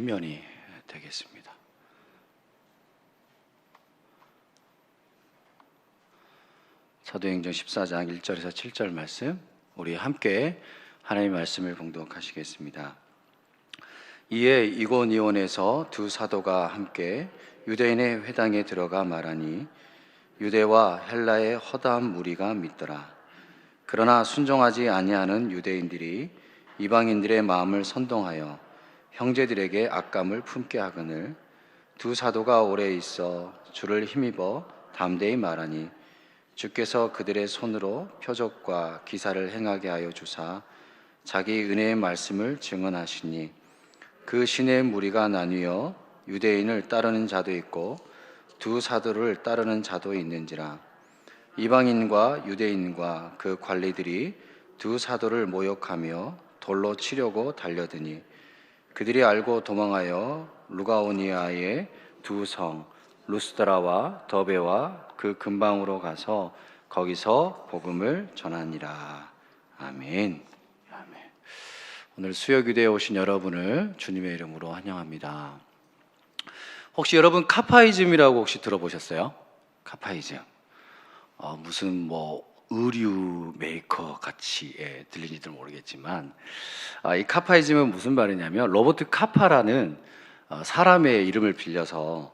뒷면이 되겠습니다. 사도행전 14장 1절에서 7절 말씀, 우리 함께 하나님의 말씀을 봉독하시겠습니다. 이에 이고니온에서 두 사도가 함께 유대인의 회당에 들어가 말하니 유대와 헬라의 허다한 무리가 믿더라. 그러나 순종하지 아니하는 유대인들이 이방인들의 마음을 선동하여 형제들에게 악감을 품게 하거늘 두 사도가 오래 있어 주를 힘입어 담대히 말하니 주께서 그들의 손으로 표적과 기사를 행하게 하여 주사 자기 은혜의 말씀을 증언하시니 그 신의 무리가 나뉘어 유대인을 따르는 자도 있고 두 사도를 따르는 자도 있는지라. 이방인과 유대인과 그 관리들이 두 사도를 모욕하며 돌로 치려고 달려드니 그들이 알고 도망하여 루가오니아의 두 성 루스드라와 더베와 그 근방으로 가서 거기서 복음을 전하니라. 아멘. 아멘. 오늘 수요기도에 오신 여러분을 주님의 이름으로 환영합니다. 혹시 여러분 카파이즘이라고 혹시 들어보셨어요? 카파이즘. 무슨 의류 메이커 같이 들리지도 모르겠지만 이 카파이즘은 무슨 말이냐면 로버트 카파라는 사람의 이름을 빌려서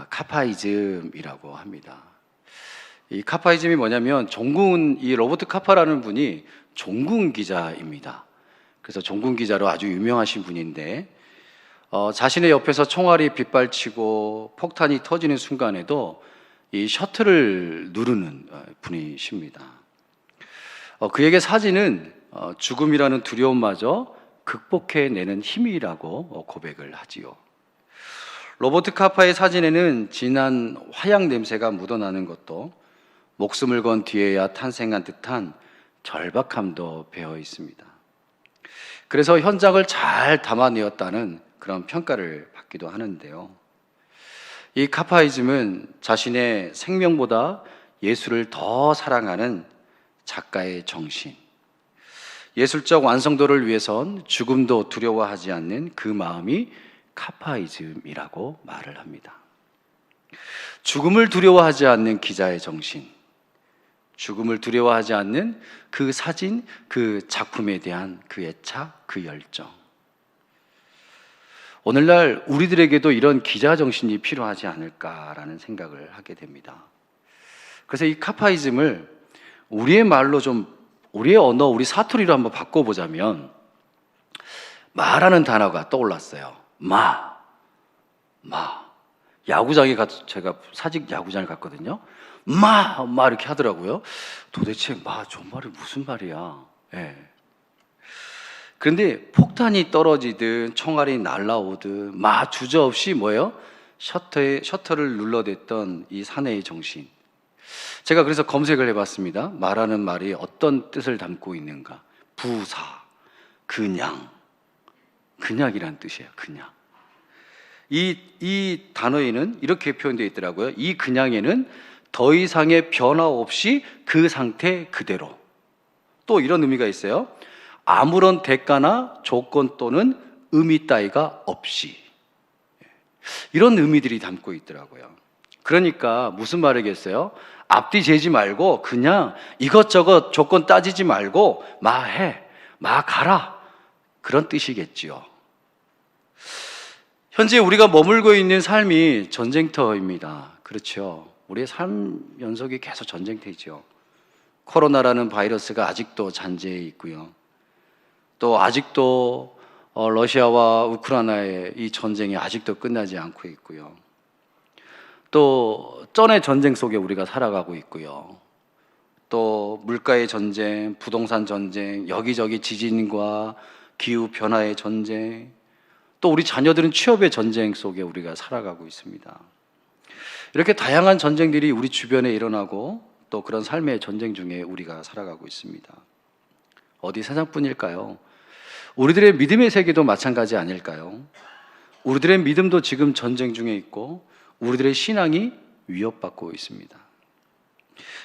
카파이즘이라고 합니다. 이 카파이즘이 뭐냐면 이 로버트 카파라는 분이 종군 기자입니다. 그래서 종군 기자로 아주 유명하신 분인데 자신의 옆에서 총알이 빗발치고 폭탄이 터지는 순간에도 이 셔틀을 누르는 분이십니다. 그에게 사진은 죽음이라는 두려움마저 극복해내는 힘이라고 고백을 하지요. 로버트 카파의 사진에는 진한 화약 냄새가 묻어나는 것도 목숨을 건 뒤에야 탄생한 듯한 절박함도 배어 있습니다. 그래서 현장을 잘 담아내었다는 그런 평가를 받기도 하는데요. 이 카파이즘은 자신의 생명보다 예술을 더 사랑하는 작가의 정신, 예술적 완성도를 위해선 죽음도 두려워하지 않는 그 마음이 카파이즘이라고 말을 합니다. 죽음을 두려워하지 않는 기자의 정신, 죽음을 두려워하지 않는 그 사진, 그 작품에 대한 그 애착, 그 열정. 오늘날 우리들에게도 이런 기자 정신이 필요하지 않을까라는 생각을 하게 됩니다. 그래서 이 카파이즘을 우리의 말로 우리의 언어, 우리 사투리로 한번 바꿔보자면 마라는 단어가 떠올랐어요. 야구장에 제가 사직 야구장을 갔거든요. 마 이렇게 하더라고요. 도대체 저 말이 무슨 말이야? 그런데 폭탄이 떨어지든 총알이 날라오든 주저없이 셔터를 눌러댔던 이 사내의 정신. 제가 그래서 검색을 해봤습니다. 마라는 말이 어떤 뜻을 담고 있는가? 부사, 그냥이란 뜻이에요. 그냥. 이 단어에는 이렇게 표현되어 있더라고요. 이 그냥에는 더 이상의 변화 없이 그 상태 그대로. 또 이런 의미가 있어요. 아무런 대가나 조건 또는 의미 따위가 없이. 이런 의미들이 담고 있더라고요. 그러니까 무슨 말이겠어요? 앞뒤 재지 말고 그냥 이것저것 조건 따지지 말고 가라. 그런 뜻이겠지요. 현재 우리가 머물고 있는 삶이 전쟁터입니다. 그렇죠. 우리의 삶 연속이 계속 전쟁터이죠. 코로나라는 바이러스가 아직도 잔재해 있고요. 또 아직도 러시아와 우크라이나의 이 전쟁이 아직도 끝나지 않고 있고요. 또 전의 전쟁 속에 우리가 살아가고 있고요. 또 물가의 전쟁, 부동산 전쟁, 여기저기 지진과 기후 변화의 전쟁, 또 우리 자녀들은 취업의 전쟁 속에 우리가 살아가고 있습니다. 이렇게 다양한 전쟁들이 우리 주변에 일어나고 또 그런 삶의 전쟁 중에 우리가 살아가고 있습니다. 어디 세상뿐일까요? 우리들의 믿음의 세계도 마찬가지 아닐까요? 우리들의 믿음도 지금 전쟁 중에 있고 우리들의 신앙이 위협받고 있습니다.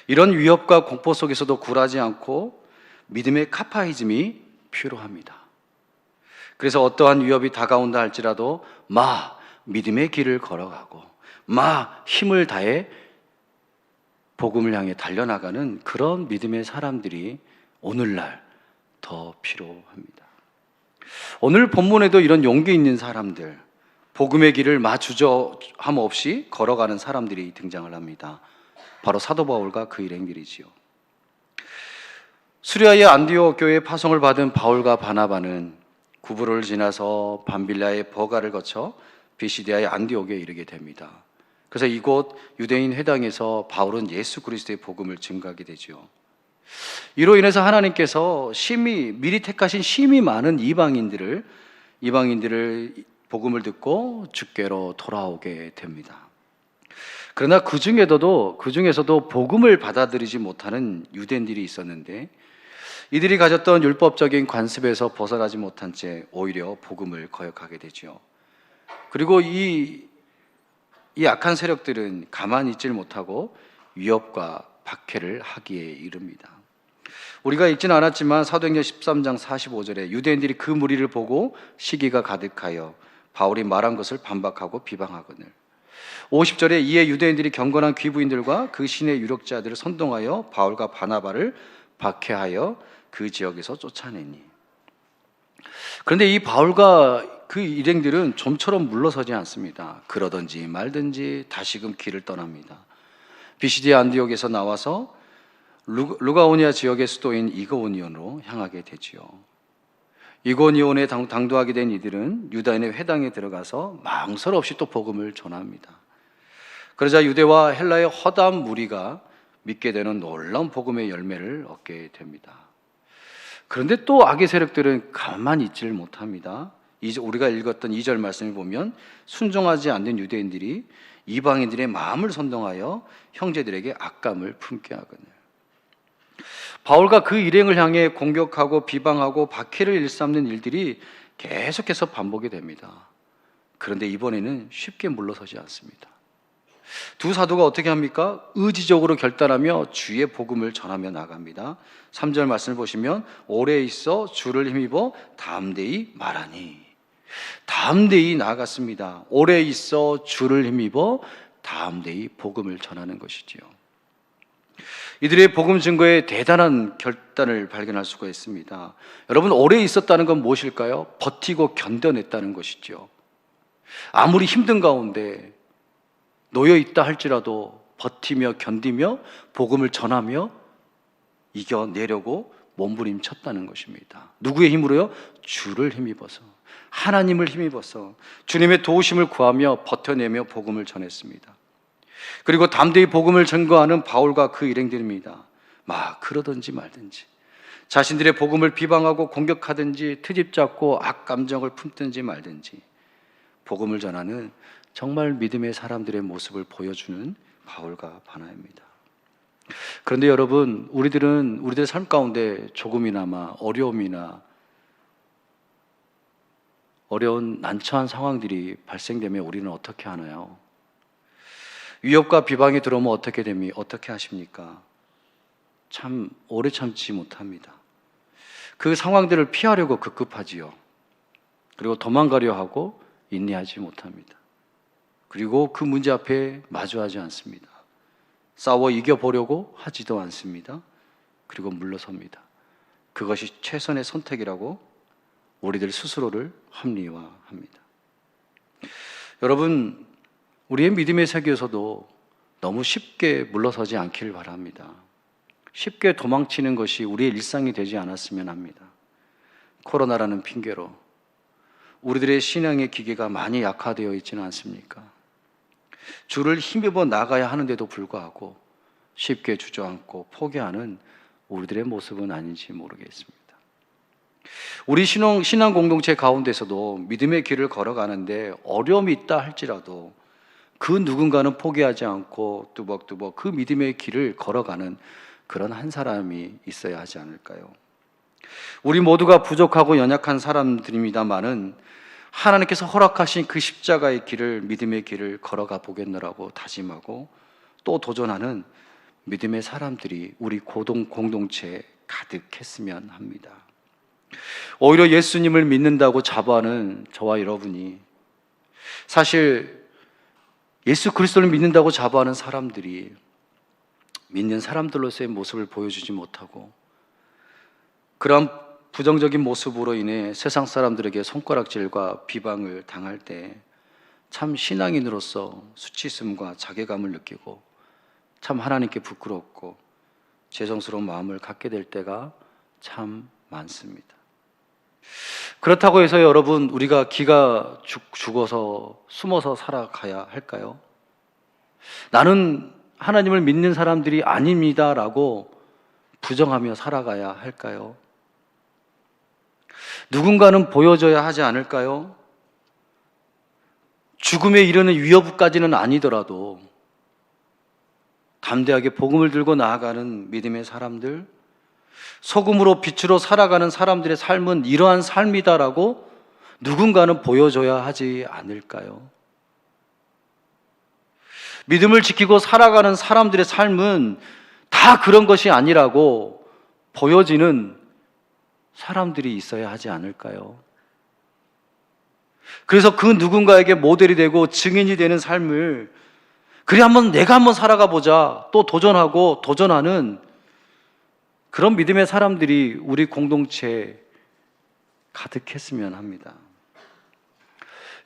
이런 위협과 공포 속에서도 굴하지 않고 믿음의 카파이즘이 필요합니다. 그래서 어떠한 위협이 다가온다 할지라도 믿음의 길을 걸어가고 힘을 다해 복음을 향해 달려나가는 그런 믿음의 사람들이 오늘날 더 필요합니다. 오늘 본문에도 이런 용기 있는 사람들, 복음의 길을 주저함 없이 걸어가는 사람들이 등장을 합니다. 바로 사도 바울과 그 일행들이지요. 수리아의 안디옥 교회에 파송을 받은 바울과 바나바는 구브로를 지나서 밤빌라의 버가를 거쳐 비시디아의 안디옥에 이르게 됩니다. 그래서 이곳 유대인 회당에서 바울은 예수 그리스도의 복음을 증거하게 되죠. 이로 인해서 하나님께서 미리 택하신 심이 많은 이방인들을 복음을 듣고 주께로 돌아오게 됩니다. 그러나 그 중에서도 복음을 받아들이지 못하는 유대인들이 있었는데, 이들이 가졌던 율법적인 관습에서 벗어나지 못한 채 오히려 복음을 거역하게 되죠. 그리고 이 악한 세력들은 가만히 있질 못하고 위협과 박해를 하기에 이릅니다. 우리가 읽지는 않았지만 사도행전 13장 45절에 유대인들이 그 무리를 보고 시기가 가득하여 바울이 말한 것을 반박하고 비방하거늘, 50절에 이에 유대인들이 경건한 귀부인들과 그 신의 유력자들을 선동하여 바울과 바나바를 박해하여 그 지역에서 쫓아내니. 그런데 이 바울과 그 일행들은 좀처럼 물러서지 않습니다. 그러든지 말든지 다시금 길을 떠납니다. 비시디아 안디옥에서 나와서 루가오니아 지역의 수도인 이고니온으로 향하게 되지요. 이고니온에 당도하게 된 이들은 유다인의 회당에 들어가서 망설 없이 또 복음을 전합니다. 그러자 유대와 헬라의 허다한 무리가 믿게 되는 놀라운 복음의 열매를 얻게 됩니다. 그런데 또 악의 세력들은 가만히 있지를 못합니다. 우리가 읽었던 2절 말씀을 보면 순종하지 않는 유대인들이 이방인들의 마음을 선동하여 형제들에게 악감을 품게 하거늘. 바울과 그 일행을 향해 공격하고 비방하고 박해를 일삼는 일들이 계속해서 반복이 됩니다. 그런데 이번에는 쉽게 물러서지 않습니다. 두 사도가 어떻게 합니까? 의지적으로 결단하며 주의 복음을 전하며 나갑니다. 3절 말씀을 보시면 오래 있어 주를 힘입어 담대히 말하니. 담대히 나아갔습니다. 오래 있어 주를 힘입어 담대히 복음을 전하는 것이지요. 이들의 복음 증거에 대단한 결단을 발견할 수가 있습니다. 여러분, 오래 있었다는 건 무엇일까요? 버티고 견뎌냈다는 것이죠. 아무리 힘든 가운데 놓여 있다 할지라도 버티며 견디며 복음을 전하며 이겨내려고 몸부림쳤다는 것입니다. 누구의 힘으로요? 주를 힘입어서, 하나님을 힘입어서 주님의 도우심을 구하며 버텨내며 복음을 전했습니다. 그리고 담대히 복음을 증거하는 바울과 그 일행들입니다. 그러든지 말든지, 자신들의 복음을 비방하고 공격하든지 트집 잡고 악감정을 품든지 말든지 복음을 전하는 정말 믿음의 사람들의 모습을 보여주는 바울과 바나바입니다. 그런데 여러분, 우리들의 삶 가운데 조금이나마 어려움이나 어려운 난처한 상황들이 발생되면 우리는 어떻게 하나요? 위협과 비방이 들어오면 어떻게 하십니까? 참 오래 참지 못합니다. 그 상황들을 피하려고 급급하지요. 그리고 도망가려 하고 인내하지 못합니다. 그리고 그 문제 앞에 마주하지 않습니다. 싸워 이겨보려고 하지도 않습니다. 그리고 물러섭니다. 그것이 최선의 선택이라고 우리들 스스로를 합리화합니다. 여러분, 우리의 믿음의 세계에서도 너무 쉽게 물러서지 않기를 바랍니다. 쉽게 도망치는 것이 우리의 일상이 되지 않았으면 합니다. 코로나라는 핑계로 우리들의 신앙의 기계가 많이 약화되어 있지는 않습니까? 주를 힘입어 나가야 하는데도 불구하고 쉽게 주저앉고 포기하는 우리들의 모습은 아닌지 모르겠습니다. 우리 신앙 공동체 가운데서도 믿음의 길을 걸어가는데 어려움이 있다 할지라도 그 누군가는 포기하지 않고 뚜벅뚜벅 그 믿음의 길을 걸어가는 그런 한 사람이 있어야 하지 않을까요? 우리 모두가 부족하고 연약한 사람들입니다마는 하나님께서 허락하신 그 십자가의 길을, 믿음의 길을 걸어가 보겠노라고 다짐하고 또 도전하는 믿음의 사람들이 우리 공동체에 가득했으면 합니다. 오히려 예수님을 믿는다고 자부하는 저와 여러분이, 사실 예수 그리스도를 믿는다고 자부하는 사람들이 믿는 사람들로서의 모습을 보여주지 못하고, 그런 부정적인 모습으로 인해 세상 사람들에게 손가락질과 비방을 당할 때 참 신앙인으로서 수치심과 자괴감을 느끼고 참 하나님께 부끄럽고 죄송스러운 마음을 갖게 될 때가 참 많습니다. 그렇다고 해서 여러분, 우리가 기가 죽어서 숨어서 살아가야 할까요? 나는 하나님을 믿는 사람들이 아닙니다라고 부정하며 살아가야 할까요? 누군가는 보여줘야 하지 않을까요? 죽음에 이르는 위협까지는 아니더라도 담대하게 복음을 들고 나아가는 믿음의 사람들, 소금으로 빛으로 살아가는 사람들의 삶은 이러한 삶이다라고 누군가는 보여줘야 하지 않을까요? 믿음을 지키고 살아가는 사람들의 삶은 다 그런 것이 아니라고 보여지는 사람들이 있어야 하지 않을까요? 그래서 그 누군가에게 모델이 되고 증인이 되는 삶을, 그래 내가 한번 살아가 보자, 또 도전하고 도전하는 그런 믿음의 사람들이 우리 공동체에 가득했으면 합니다.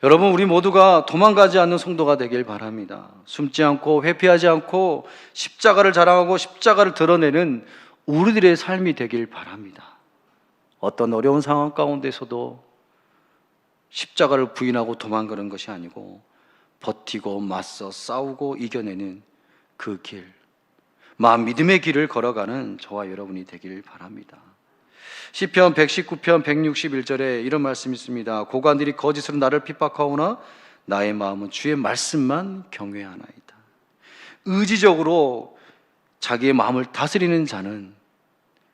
여러분, 우리 모두가 도망가지 않는 성도가 되길 바랍니다. 숨지 않고 회피하지 않고 십자가를 자랑하고 십자가를 드러내는 우리들의 삶이 되길 바랍니다. 어떤 어려운 상황 가운데서도 십자가를 부인하고 도망가는 것이 아니고 버티고 맞서 싸우고 이겨내는 그 길, 마음 믿음의 길을 걸어가는 저와 여러분이 되길 바랍니다. 시편 119편 161절에 이런 말씀이 있습니다. 고관들이 거짓으로 나를 핍박하오나 나의 마음은 주의 말씀만 경외하나이다. 의지적으로 자기의 마음을 다스리는 자는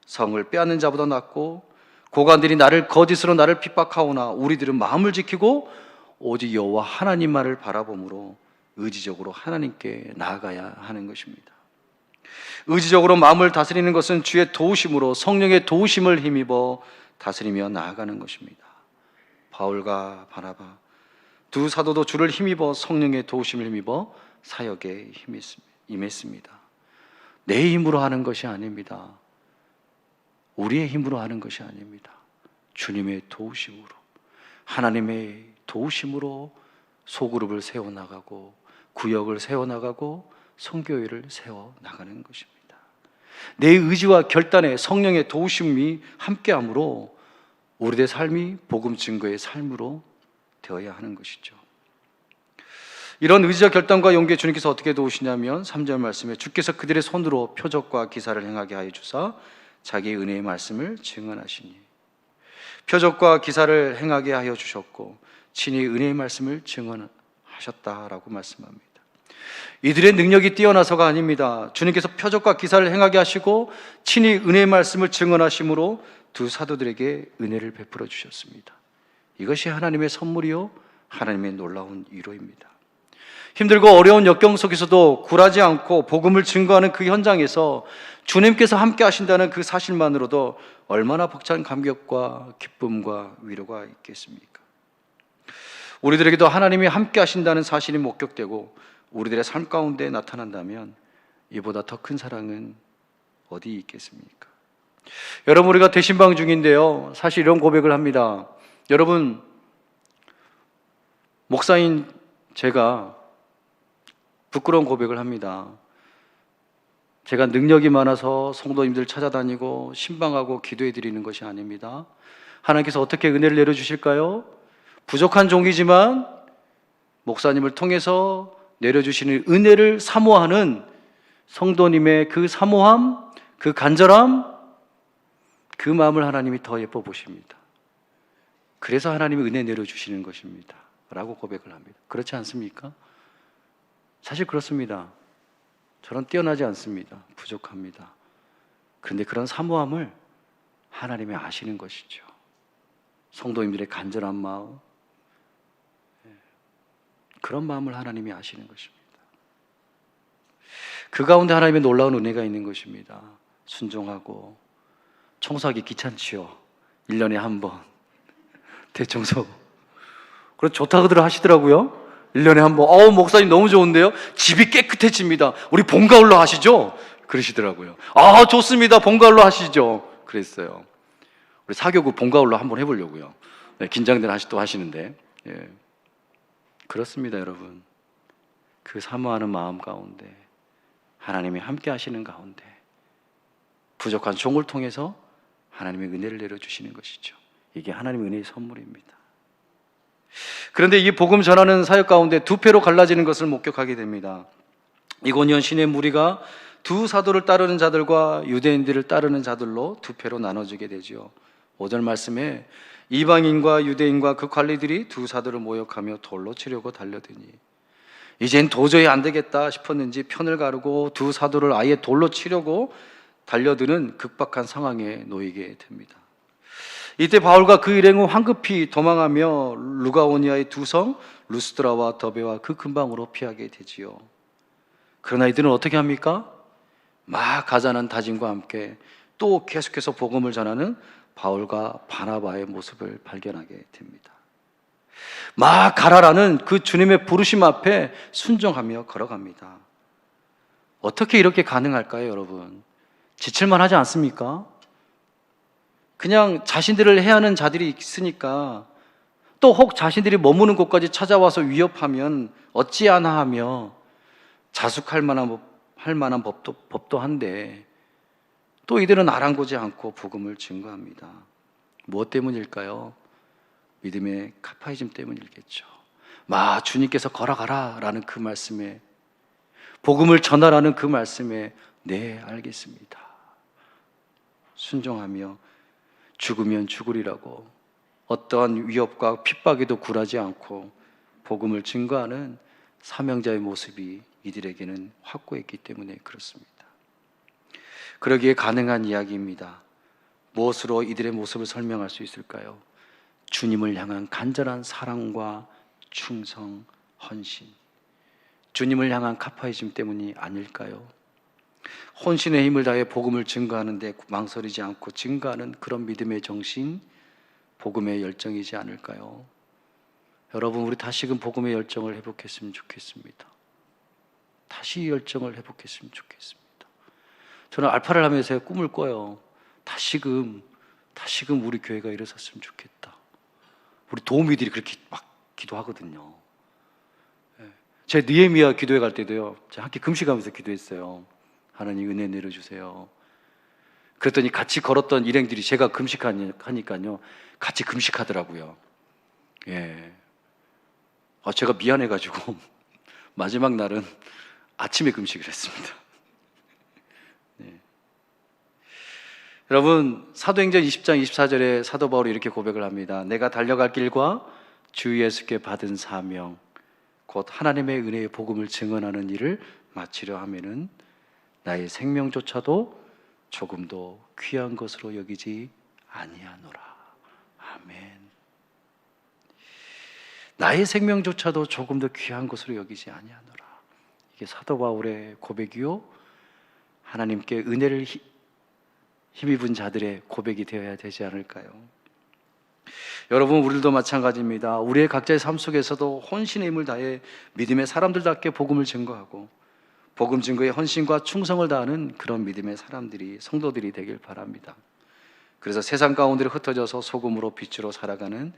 성을 빼앗는 자보다 낫고, 고관들이 거짓으로 나를 핍박하오나 우리들은 마음을 지키고 오직 여호와 하나님만을 바라봄으로 의지적으로 하나님께 나아가야 하는 것입니다. 의지적으로 마음을 다스리는 것은 주의 도우심으로, 성령의 도우심을 힘입어 다스리며 나아가는 것입니다. 바울과 바나바 두 사도도 주를 힘입어 성령의 도우심을 힘입어 사역에 임했습니다. 내 힘으로 하는 것이 아닙니다. 우리의 힘으로 하는 것이 아닙니다. 주님의 도우심으로, 하나님의 도우심으로 소그룹을 세워나가고 구역을 세워나가고 선교회를 세워나가는 것입니다. 내 의지와 결단에 성령의 도우심이 함께함으로 우리의 삶이 복음 증거의 삶으로 되어야 하는 것이죠. 이런 의지와 결단과 용기에 주님께서 어떻게 도우시냐면 3절 말씀에 주께서 그들의 손으로 표적과 기사를 행하게 하여 주사 자기의 은혜의 말씀을 증언하시니, 표적과 기사를 행하게 하여 주셨고 친히 은혜의 말씀을 증언하셨다라고 말씀합니다. 이들의 능력이 뛰어나서가 아닙니다. 주님께서 표적과 기사를 행하게 하시고 친히 은혜의 말씀을 증언하심으로 두 사도들에게 은혜를 베풀어 주셨습니다. 이것이 하나님의 선물이요 하나님의 놀라운 위로입니다. 힘들고 어려운 역경 속에서도 굴하지 않고 복음을 증거하는 그 현장에서 주님께서 함께 하신다는 그 사실만으로도 얼마나 벅찬 감격과 기쁨과 위로가 있겠습니까? 우리들에게도 하나님이 함께 하신다는 사실이 목격되고 우리들의 삶 가운데 나타난다면 이보다 더 큰 사랑은 어디 있겠습니까? 여러분, 우리가 대신방 중인데요, 사실 이런 고백을 합니다. 여러분, 목사인 제가 부끄러운 고백을 합니다. 제가 능력이 많아서 성도님들 찾아다니고 신방하고 기도해 드리는 것이 아닙니다. 하나님께서 어떻게 은혜를 내려주실까요? 부족한 종이지만 목사님을 통해서 내려주시는 은혜를 사모하는 성도님의 그 사모함, 그 간절함, 그 마음을 하나님이 더 예뻐 보십니다. 그래서 하나님이 은혜 내려주시는 것입니다 라고 고백을 합니다. 그렇지 않습니까? 사실 그렇습니다. 저는 뛰어나지 않습니다. 부족합니다. 그런데 그런 사모함을 하나님이 아시는 것이죠. 성도님들의 간절한 마음, 그런 마음을 하나님이 아시는 것입니다. 그 가운데 하나님의 놀라운 은혜가 있는 것입니다. 순종하고 청소하기 귀찮지요. 1년에 한 번 대청소. 그래서 좋다고들 하시더라고요. 1년에 한 번. 목사님 너무 좋은데요? 집이 깨끗해집니다. 우리 봄가을로 하시죠? 그러시더라고요. 좋습니다. 봄가을로 하시죠. 그랬어요. 우리 사교구 봄가을로 한번 해보려고요. 네, 긴장된 또 하시는데. 예. 그렇습니다, 여러분. 그 사모하는 마음 가운데 하나님이 함께 하시는 가운데 부족한 종을 통해서 하나님의 은혜를 내려주시는 것이죠. 이게 하나님의 은혜의 선물입니다. 그런데 이 복음 전하는 사역 가운데 두 패로 갈라지는 것을 목격하게 됩니다. 이고니온 시내 무리가 두 사도를 따르는 자들과 유대인들을 따르는 자들로 두 패로 나눠지게 되죠. 5절 말씀에 이방인과 유대인과 그 관리들이 두 사도를 모욕하며 돌로 치려고 달려드니 이젠 도저히 안 되겠다 싶었는지 편을 가르고 두 사도를 아예 돌로 치려고 달려드는 극박한 상황에 놓이게 됩니다. 이때 바울과 그 일행은 황급히 도망하며 루가오니아의 두 성 루스드라와 더베와 그 근방으로 피하게 되지요. 그러나 이들은 어떻게 합니까? 막 가자는 다짐과 함께 또 계속해서 복음을 전하는 바울과 바나바의 모습을 발견하게 됩니다. 막 가라라는 그 주님의 부르심 앞에 순종하며 걸어갑니다. 어떻게 이렇게 가능할까요, 여러분? 지칠만 하지 않습니까? 그냥 자신들을 해하는 자들이 있으니까 또 혹 자신들이 머무는 곳까지 찾아와서 위협하면 어찌하나 하며 자숙할 만한 법도 한데 또 이들은 아랑곳지 않고 복음을 증거합니다. 무엇 때문일까요? 믿음의 카파이즘 때문이겠죠. 주님께서 걸어가라 라는 그 말씀에, 복음을 전하라는 그 말씀에 네, 알겠습니다, 순종하며 죽으면 죽으리라고 어떠한 위협과 핍박에도 굴하지 않고 복음을 증거하는 사명자의 모습이 이들에게는 확고했기 때문에 그렇습니다. 그러기에 가능한 이야기입니다. 무엇으로 이들의 모습을 설명할 수 있을까요? 주님을 향한 간절한 사랑과 충성, 헌신, 주님을 향한 카파이즘 때문이 아닐까요? 혼신의 힘을 다해 복음을 증거하는데 망설이지 않고 증거하는 그런 믿음의 정신, 복음의 열정이지 않을까요? 여러분, 우리 다시금 복음의 열정을 회복했으면 좋겠습니다. 다시 열정을 회복했으면 좋겠습니다. 저는 알파를 하면서 꿈을 꿔요. 다시금 우리 교회가 일어섰으면 좋겠다. 우리 도우미들이 그렇게 막 기도하거든요. 제 느헤미야 기도회 갈 때도요, 제가 함께 금식하면서 기도했어요. 하나님 은혜 내려주세요. 그랬더니 같이 걸었던 일행들이 제가 금식하니까요 같이 금식하더라고요. 제가 미안해가지고 마지막 날은 아침에 금식을 했습니다. 여러분, 사도행전 20장 24절에 사도 바울이 이렇게 고백을 합니다. 내가 달려갈 길과 주 예수께 받은 사명 곧 하나님의 은혜의 복음을 증언하는 일을 마치려 하면은 나의 생명조차도 조금도 귀한 것으로 여기지 아니하노라. 아멘. 나의 생명조차도 조금도 귀한 것으로 여기지 아니하노라. 이게 사도 바울의 고백이요, 하나님께 은혜를 힘입은 자들의 고백이 되어야 되지 않을까요? 여러분, 우리도 마찬가지입니다. 우리의 각자의 삶 속에서도 혼신의 힘을 다해 믿음의 사람들답게 복음을 증거하고 복음 증거에 헌신과 충성을 다하는 그런 믿음의 사람들이, 성도들이 되길 바랍니다. 그래서 세상 가운데로 흩어져서 소금으로 빛으로 살아가는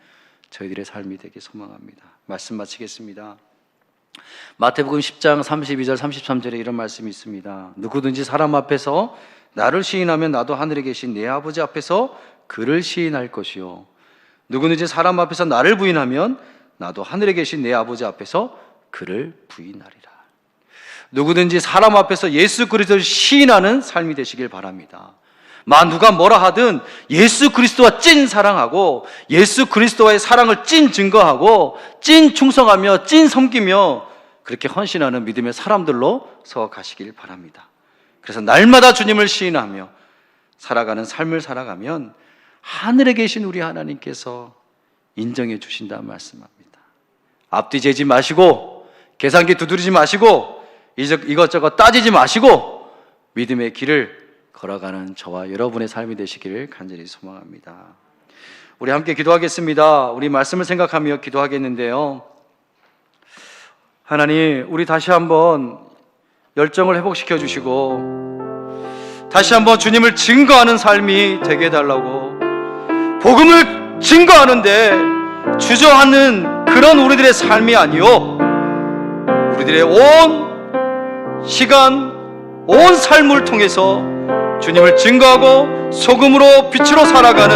저희들의 삶이 되길 소망합니다. 말씀 마치겠습니다. 마태복음 10장 32절 33절에 이런 말씀이 있습니다. 누구든지 사람 앞에서 나를 시인하면 나도 하늘에 계신 내 아버지 앞에서 그를 시인할 것이요, 누구든지 사람 앞에서 나를 부인하면 나도 하늘에 계신 내 아버지 앞에서 그를 부인하리라. 누구든지 사람 앞에서 예수 그리스도를 시인하는 삶이 되시길 바랍니다. 누가 뭐라 하든 예수 그리스도와 찐 사랑하고 예수 그리스도와의 사랑을 찐 증거하고 찐 충성하며 찐 섬기며 그렇게 헌신하는 믿음의 사람들로 서 가시길 바랍니다. 그래서 날마다 주님을 시인하며 살아가는 삶을 살아가면 하늘에 계신 우리 하나님께서 인정해 주신다는 말씀합니다. 앞뒤 재지 마시고 계산기 두드리지 마시고 이것저것 따지지 마시고 믿음의 길을 걸어가는 저와 여러분의 삶이 되시기를 간절히 소망합니다. 우리 함께 기도하겠습니다. 우리 말씀을 생각하며 기도하겠는데요. 하나님, 우리 다시 한번 열정을 회복시켜 주시고 다시 한번 주님을 증거하는 삶이 되게 해달라고, 복음을 증거하는데 주저하는 그런 우리들의 삶이 아니요, 우리들의 온 시간, 온 삶을 통해서 주님을 증거하고 소금으로 빛으로 살아가는